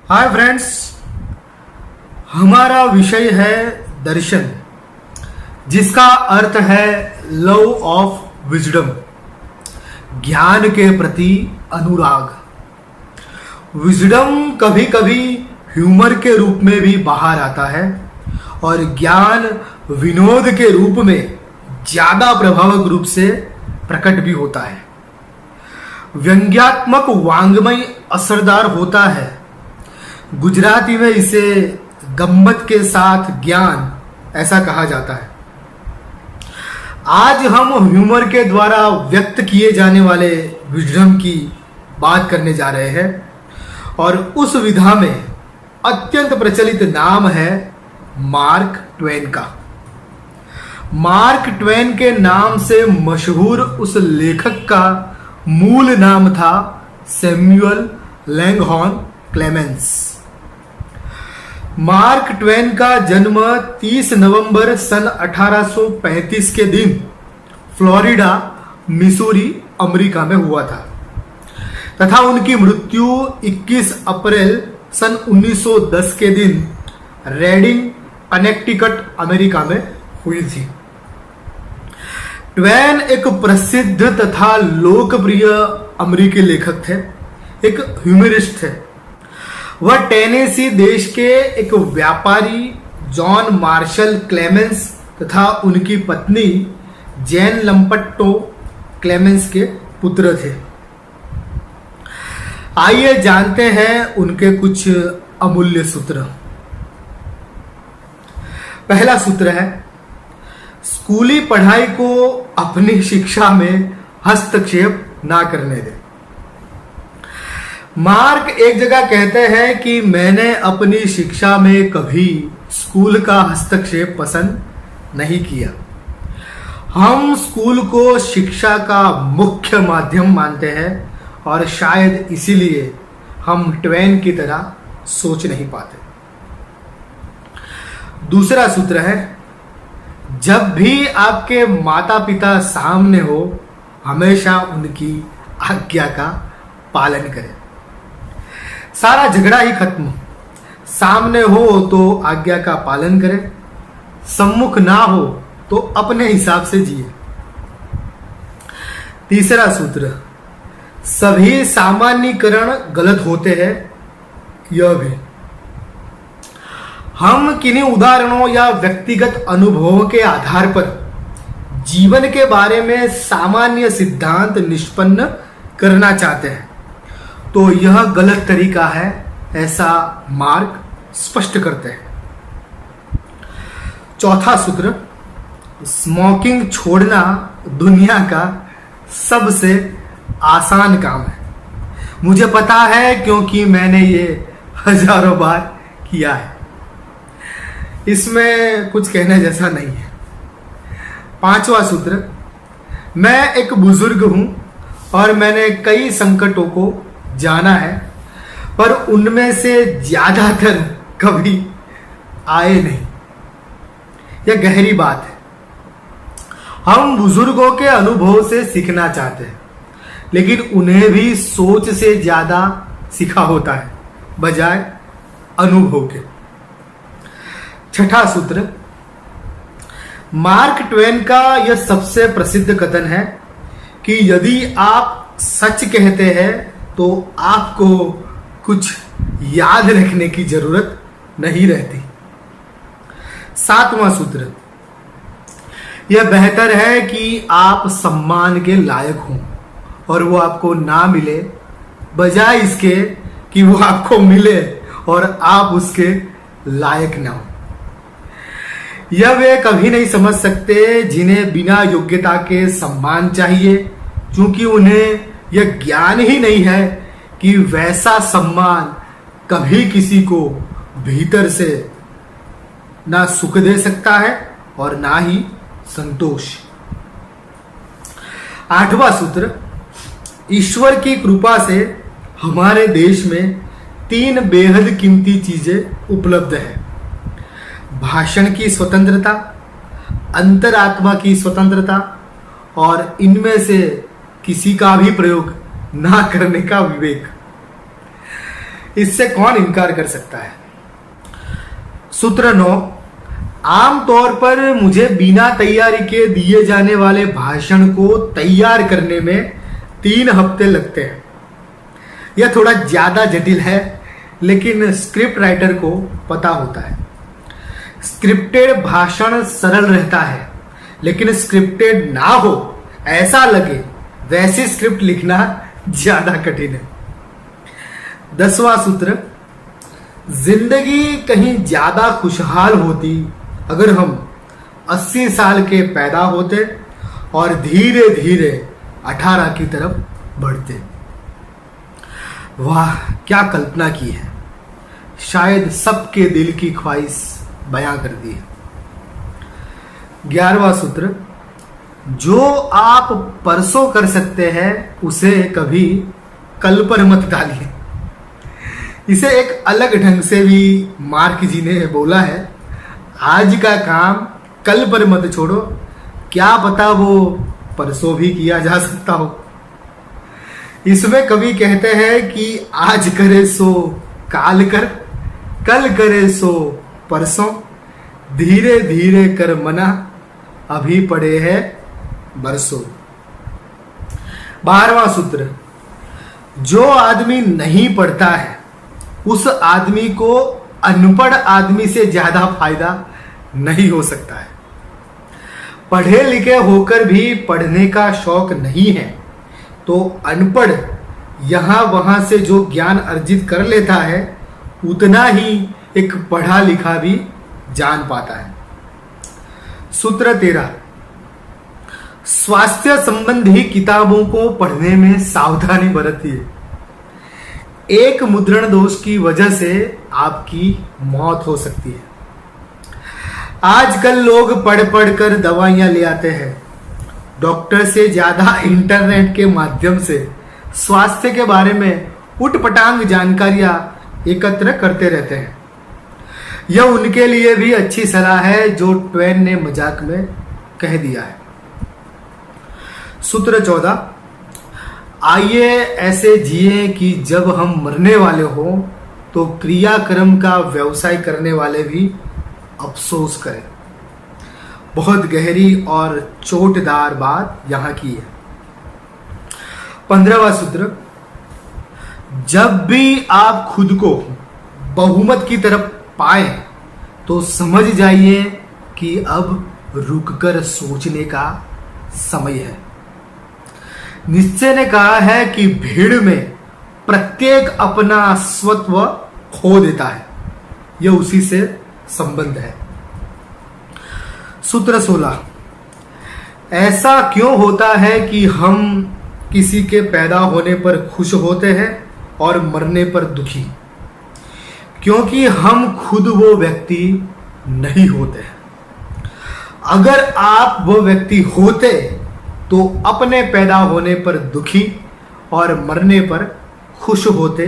Hi friends, हमारा विषय है दर्शन, जिसका अर्थ है लव ऑफ विजडम, ज्ञान के प्रति अनुराग। विजडम कभी कभी ह्यूमर के रूप में भी बाहर आता है और ज्ञान विनोद के रूप में ज्यादा प्रभावक रूप से प्रकट भी होता है। व्यंग्यात्मक वांग्मय असरदार होता है। गुजराती में इसे गम्मत के साथ ज्ञान ऐसा कहा जाता है। आज हम ह्यूमर के द्वारा व्यक्त किए जाने वाले विजडम की बात करने जा रहे हैं और उस विधा में अत्यंत प्रचलित नाम है मार्क ट्वेन का। मार्क ट्वेन के नाम से मशहूर उस लेखक का मूल नाम था Samuel Langhorne Clemens. Mark Twain का जन्म 30 नवंबर सन 1835 के दिन फ्लोरिडा, मिसूरी, अमेरिका में हुआ था तथा उनकी मृत्यु 21 अप्रैल सन 1910 के दिन रेडिंग, कनेक्टिकट, अमेरिका में हुई थी। ट्वेन एक प्रसिद्ध तथा लोकप्रिय अमेरिकी लेखक थे, एक ह्यूमरिस्ट थे। वह टेनेसी देश के एक व्यापारी जॉन मार्शल क्लेमेंस तथा उनकी पत्नी जैन लंपट्टो क्लेमेंस के पुत्र थे। आइए जानते हैं उनके कुछ अमूल्य सूत्र। पहला सूत्र है, स्कूली पढ़ाई को अपनी शिक्षा में हस्तक्षेप ना करने दें। मार्क एक जगह कहते हैं कि मैंने अपनी शिक्षा में कभी स्कूल का हस्तक्षेप पसंद नहीं किया। हम स्कूल को शिक्षा का मुख्य माध्यम मानते हैं और शायद इसीलिए हम ट्वेन की तरह सोच नहीं पाते। दूसरा सूत्र है, जब भी आपके माता पिता सामने हो हमेशा उनकी आज्ञा का पालन करें। सारा झगड़ा ही खत्म। सामने हो तो आज्ञा का पालन करें, सम्मुख ना हो तो अपने हिसाब से जिए। तीसरा सूत्र, सभी सामान्यीकरण गलत होते हैं। यह भी हम किन्हीं उदाहरणों या व्यक्तिगत अनुभवों के आधार पर जीवन के बारे में सामान्य सिद्धांत निष्पन्न करना चाहते हैं तो यह गलत तरीका है, ऐसा मार्क स्पष्ट करते हैं। चौथा सूत्र, स्मोकिंग छोड़ना दुनिया का सबसे आसान काम है। मुझे पता है क्योंकि मैंने ये हजारों बार किया है। इसमें कुछ कहने जैसा नहीं है। पांचवा सूत्र, मैं एक बुजुर्ग हूं और मैंने कई संकटों को जाना है पर उनमें से ज्यादातर कभी आए नहीं। यह गहरी बात है। हम बुजुर्गों के अनुभव से सीखना चाहते हैं लेकिन उन्हें भी सोच से ज्यादा सीखा होता है बजाय अनुभव के। छठा सूत्र, मार्क ट्वेन का यह सबसे प्रसिद्ध कथन है कि यदि आप सच कहते हैं तो आपको कुछ याद रखने की जरूरत नहीं रहती। सातवां सूत्र, यह बेहतर है कि आप सम्मान के लायक हों और वो आपको ना मिले बजाय इसके कि वो आपको मिले और आप उसके लायक ना हो। यह वे कभी नहीं समझ सकते जिन्हें बिना योग्यता के सम्मान चाहिए, क्योंकि उन्हें यह ज्ञान ही नहीं है कि वैसा सम्मान कभी किसी को भीतर से ना सुख दे सकता है और ना ही संतोष। आठवां सूत्र, ईश्वर की कृपा से हमारे देश में 3 बेहद कीमती चीजें उपलब्ध है। भाषण की स्वतंत्रता, अंतरात्मा की स्वतंत्रता और इनमें से किसी का भी प्रयोग ना करने का विवेक। इससे कौन इनकार कर सकता है। सूत्र 9, आमतौर पर मुझे बिना तैयारी के दिए जाने वाले भाषण को तैयार करने में 3 हफ्ते लगते हैं। यह थोड़ा ज्यादा जटिल है, लेकिन स्क्रिप्ट राइटर को पता होता है। स्क्रिप्टेड भाषण सरल रहता है, लेकिन स्क्रिप्टेड ना हो ऐसा लगे वैसी स्क्रिप्ट लिखना ज्यादा कठिन है। 10वां सूत्र, जिंदगी कहीं ज्यादा खुशहाल होती अगर हम 80 साल के पैदा होते और धीरे धीरे 18 की तरफ बढ़ते। वाह, क्या कल्पना की है। शायद सबके दिल की ख्वाहिश बयां कर दी है। 11वां सूत्र, जो आप परसों कर सकते हैं उसे कभी कल पर मत डालिए। इसे एक अलग ढंग से भी मार्क जी ने बोला है, आज का काम कल पर मत छोड़ो, क्या पता वो परसों भी किया जा सकता हो। इसमें कवि कहते हैं कि आज करे सो काल कर, कल करे सो परसों, धीरे धीरे कर मना, अभी पड़े हैं बरसों। 12वां सूत्र, जो आदमी नहीं पढ़ता है उस आदमी को अनपढ़ आदमी से ज्यादा फायदा नहीं हो सकता है। पढ़े लिखे होकर भी पढ़ने का शौक नहीं है तो अनपढ़ यहां वहां से जो ज्ञान अर्जित कर लेता है उतना ही एक पढ़ा लिखा भी जान पाता है। सूत्र 13, स्वास्थ्य संबंधी किताबों को पढ़ने में सावधानी बरतिए। एक मुद्रण दोष की वजह से आपकी मौत हो सकती है। आजकल लोग पढ़ पढ़ कर दवाइयां ले आते हैं। डॉक्टर से ज्यादा इंटरनेट के माध्यम से स्वास्थ्य के बारे में उटपटांग जानकारियां एकत्र करते रहते हैं। यह उनके लिए भी अच्छी सलाह है जो ट्वेन ने मजाक में कह दिया है। सूत्र 14, आइए ऐसे जिए कि जब हम मरने वाले हो तो क्रियाक्रम का व्यवसाय करने वाले भी अफसोस करें। बहुत गहरी और चोटदार बात यहां की है। 15वां सूत्र, जब भी आप खुद को बहुमत की तरफ पाए तो समझ जाइए कि अब रुककर सोचने का समय है। निश्चय ने कहा है कि भीड़ में प्रत्येक अपना स्वत्व खो देता है। यह उसी से संबंध है। सूत्र 16, ऐसा क्यों होता है कि हम किसी के पैदा होने पर खुश होते हैं और मरने पर दुखी? क्योंकि हम खुद वो व्यक्ति नहीं होते। अगर आप वो व्यक्ति होते तो अपने पैदा होने पर दुखी और मरने पर खुश होते,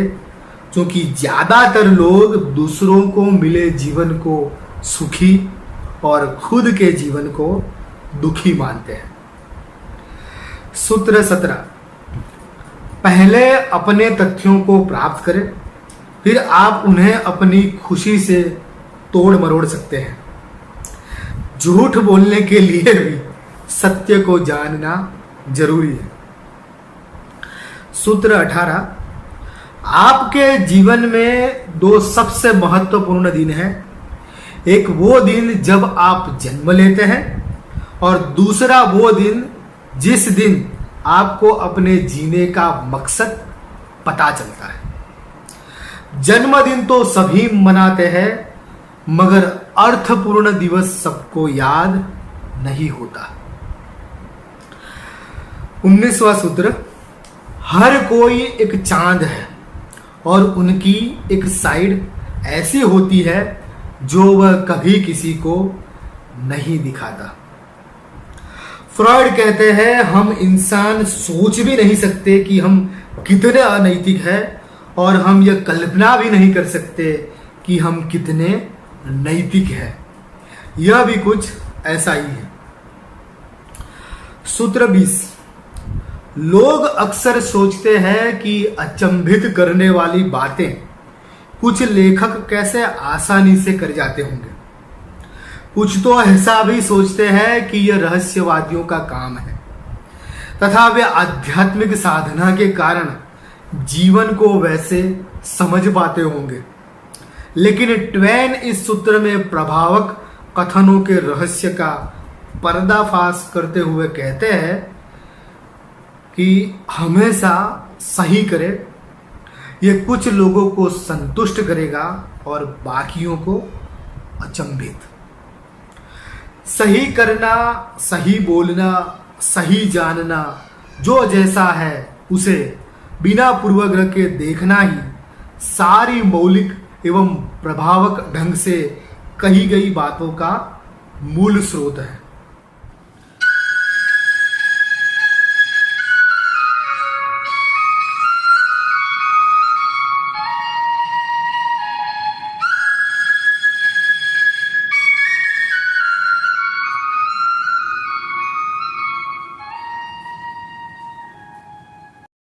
क्योंकि ज्यादातर लोग दूसरों को मिले जीवन को सुखी और खुद के जीवन को दुखी मानते हैं। सूत्र 17, पहले अपने तथ्यों को प्राप्त करें, फिर आप उन्हें अपनी खुशी से तोड़ मरोड़ सकते हैं। झूठ बोलने के लिए भी सत्य को जानना जरूरी है। सूत्र 18, आपके जीवन में 2 सबसे महत्वपूर्ण दिन हैं। एक वो दिन जब आप जन्म लेते हैं और दूसरा वो दिन जिस दिन आपको अपने जीने का मकसद पता चलता है। जन्मदिन तो सभी मनाते हैं, मगर अर्थपूर्ण दिवस सबको याद नहीं होता। 19वां सूत्र, हर कोई एक चांद है और उनकी एक साइड ऐसी होती है जो वह कभी किसी को नहीं दिखाता। फ्रॉइड कहते हैं हम इंसान सोच भी नहीं सकते कि हम कितने अनैतिक हैं और हम यह कल्पना भी नहीं कर सकते कि हम कितने नैतिक हैं। यह भी कुछ ऐसा ही है। सूत्र 20, लोग अक्सर सोचते हैं कि अचंभित करने वाली बातें कुछ लेखक कैसे आसानी से कर जाते होंगे। कुछ तो ऐसा भी सोचते हैं कि यह रहस्यवादियों का काम है तथा वे आध्यात्मिक साधना के कारण जीवन को वैसे समझ पाते होंगे। लेकिन ट्वेन इस सूत्र में प्रभावक कथनों के रहस्य का पर्दाफाश करते हुए कहते हैं कि हमेशा सही करे, यह कुछ लोगों को संतुष्ट करेगा और बाकियों को अचंभित। सही करना, सही बोलना, सही जानना, जो जैसा है उसे बिना पूर्वग्रह के देखना ही सारी मौलिक एवं प्रभावक ढंग से कही गई बातों का मूल स्रोत है।